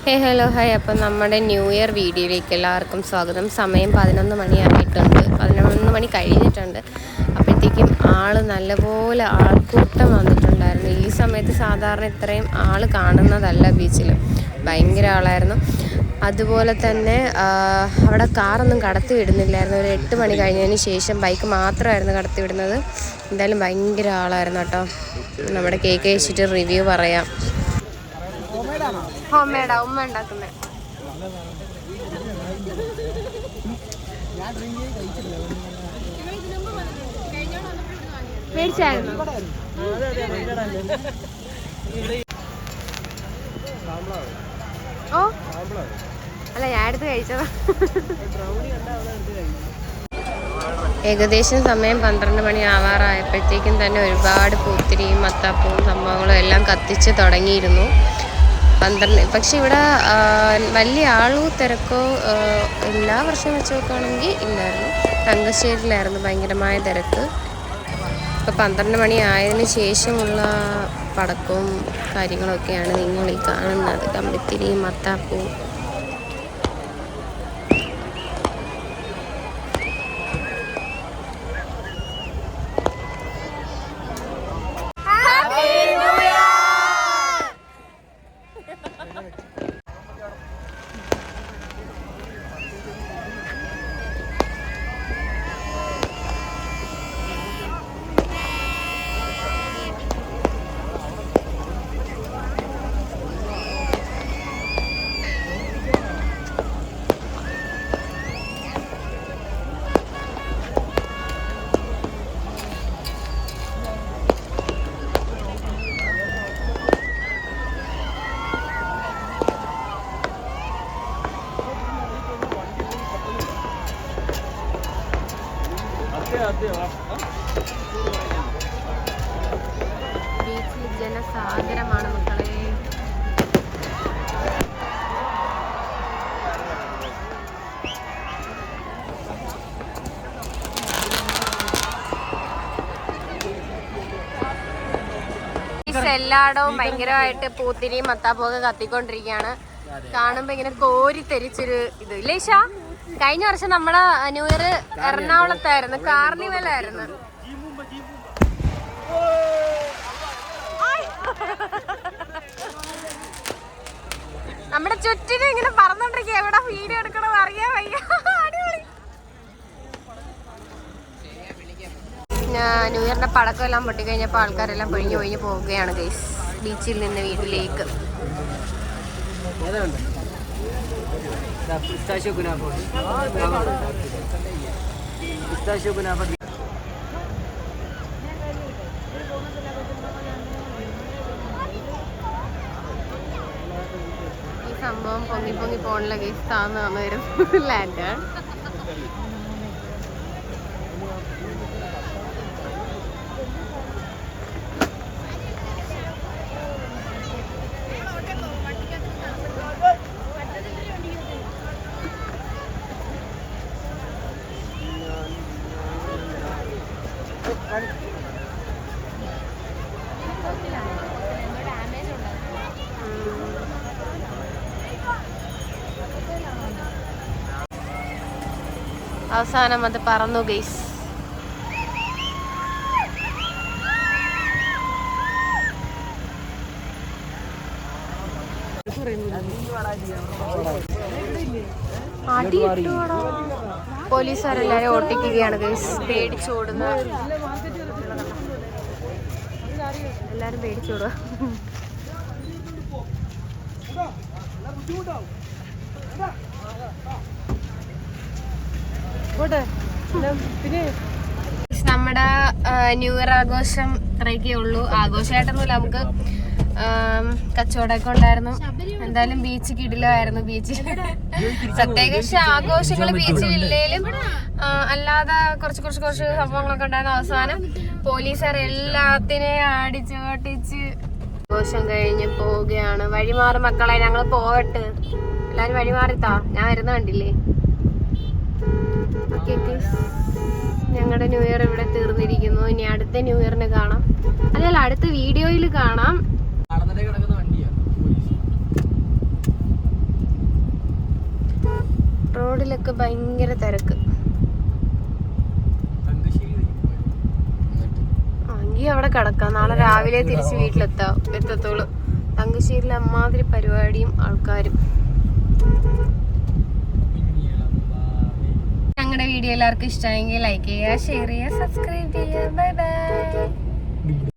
Hello hi. അപ്പം നമ്മുടെ new year വീഡിയോയിലേക്ക് എല്ലാവർക്കും സ്വാഗതം. സമയം 11 മണിയായിട്ടുണ്ട്, 11 മണി കഴിഞ്ഞിട്ടുണ്ട്. അപ്പോഴത്തേക്കും നല്ലപോലെ ആൾക്കൂട്ടം വന്നിട്ടുണ്ടായിരുന്നു. ഈ സമയത്ത് സാധാരണ ഇത്രയും കാണുന്നതല്ല ബീച്ചിൽ, ഭയങ്കര ആളായിരുന്നു. അതുപോലെ തന്നെ അവിടെ കാറൊന്നും കടത്തി വിടുന്നില്ലായിരുന്നു. ഒരു 8 മണി കഴിഞ്ഞതിന് ശേഷം ബൈക്ക് മാത്രമായിരുന്നു കടത്തി വിടുന്നത്. എന്തായാലും ഭയങ്കര ആളായിരുന്നു കേട്ടോ. നമ്മുടെ കേക്ക് കഴിച്ചിട്ട് റിവ്യൂ പറയാം. ഹോംമേഡാ ഉമ്മ ഉണ്ടാക്കുന്നത്. മേടിച്ചായിരുന്നു. ഓ അല്ല, ഞാൻ എടുത്ത് കഴിച്ചതാ. ഏകദേശം സമയം 12 മണി ആവാറായപ്പോഴത്തേക്കും തന്നെ ഒരുപാട് പൂത്തിരിയും മത്താപ്പവും സംഭവങ്ങളും എല്ലാം കത്തിച്ച് തുടങ്ങിയിരുന്നു. പക്ഷെ ഇവിടെ വലിയ തിരക്കോ എല്ലാ വർഷവും വെച്ച് നോക്കുകയാണെങ്കിൽ ഇല്ലായിരുന്നു. തങ്കശ്ശേരിയിലായിരുന്നു ഭയങ്കരമായ തിരക്ക്. ഇപ്പോൾ 12 മണി ആയതിന് ശേഷമുള്ള പടക്കവും കാര്യങ്ങളൊക്കെയാണ് നിങ്ങൾ ഈ കാണുന്നത്. കമ്പിത്തിരിയും മത്താപ്പവും. ബീച്ചിൽ ജനസാഗരമാണ് മക്കളെ. എല്ലായിടവും ഭയങ്കരമായിട്ട് പൂത്തിരിയും മത്താപ്പൊക്കെ കത്തിക്കൊണ്ടിരിക്കുകയാണ്. കാണുമ്പോ ഇങ്ങനെ കോരി തെരിച്ചൊരു ഇത് ഇല്ലേ ഷാ? കഴിഞ്ഞ വർഷം നമ്മളെ ന്യൂ ഇയർ എറണാകുളത്തായിരുന്നു, കാർണിവലായിരുന്നു. നമ്മുടെ ചുറ്റിനും ഇങ്ങനെ പറന്നോണ്ടിരിക്കുക. എവിടെ വീഡിയോ എടുക്കണമെന്ന് അറിയാൻ വയ്യ. അടിപൊളി. ന്യൂ ഇയറിന്റെ പടക്കം എല്ലാം പൊട്ടിക്കഴിഞ്ഞപ്പോൾ ആൾക്കാരെല്ലാം പൊഴിഞ്ഞു പൊഴിഞ്ഞു പോവുകയാണ് ഗൈസ്, ബീച്ചിൽ നിന്ന് വീട്ടിലേക്ക്. ഈ സംഭവം പൊങ്ങി പൊങ്ങി പോണില്ല ഗൈസ്, താന്ന് വരുന്നത് ലാൻഡാണ്. അവസാനം അത് പറന്നു ഗൈസ്. പോലീസുകാരെല്ലാരും ഓട്ടിക്കുകയാണ് ഗൈസ്. പേടിച്ചോടുന്ന എല്ലാരും പേടിച്ചോടുക. നമ്മുടെ ന്യൂ ഇയർ ആഘോഷം ഇത്രയൊക്കെ ഉള്ളൂ. ആഘോഷമായിട്ടൊന്നുമില്ല, നമുക്ക് കച്ചവടമൊക്കെ ഉണ്ടായിരുന്നു. എന്തായാലും ബീച്ച് കിടിലമായിരുന്നു. ബീച്ചിൽ പ്രത്യേകിച്ച് ആഘോഷങ്ങൾ ബീച്ചിലില്ലേലും അല്ലാതെ കുറച്ച് സംഭവങ്ങളൊക്കെ ഉണ്ടായിരുന്നു. അവസാനം പോലീസുകാർ എല്ലാത്തിനെയും അടിച്ചോട്ടിച്ച് ആഘോഷം കഴിഞ്ഞ് പോവുകയാണ്. വഴിമാറി മക്കളെ, ഞങ്ങൾ പോവട്ടെ. എല്ലാരും വഴിമാറിത്താ, ഞാൻ വരുന്ന കണ്ടില്ലേ. ഞങ്ങളുടെ ന്യൂ ഇയർ ഇവിടെ തീർന്നിരിക്കുന്നു. ഇനി അടുത്ത ന്യൂ ഇയറിന് കാണാം, അതല്ല അടുത്ത വീഡിയോയിൽ കാണാം. റോഡിലൊക്കെ ഭയങ്കര തിരക്ക്. എങ്കിൽ അവിടെ കിടക്കാം, നാളെ രാവിലെ തിരിച്ച് വീട്ടിലെത്തത്തോളൂ. തങ്കശ്ശേരിയിൽ അമ്മാതിരി പരിപാടിയും ആൾക്കാരും. ഞങ്ങളുടെ വീഡിയോ എല്ലാവർക്കും ഇഷ്ടമായെങ്കിൽ ലൈക്ക് ചെയ്യുക, ഷെയർ ചെയ്യുക, സബ്സ്ക്രൈബ് ചെയ്യുക. Bye bye.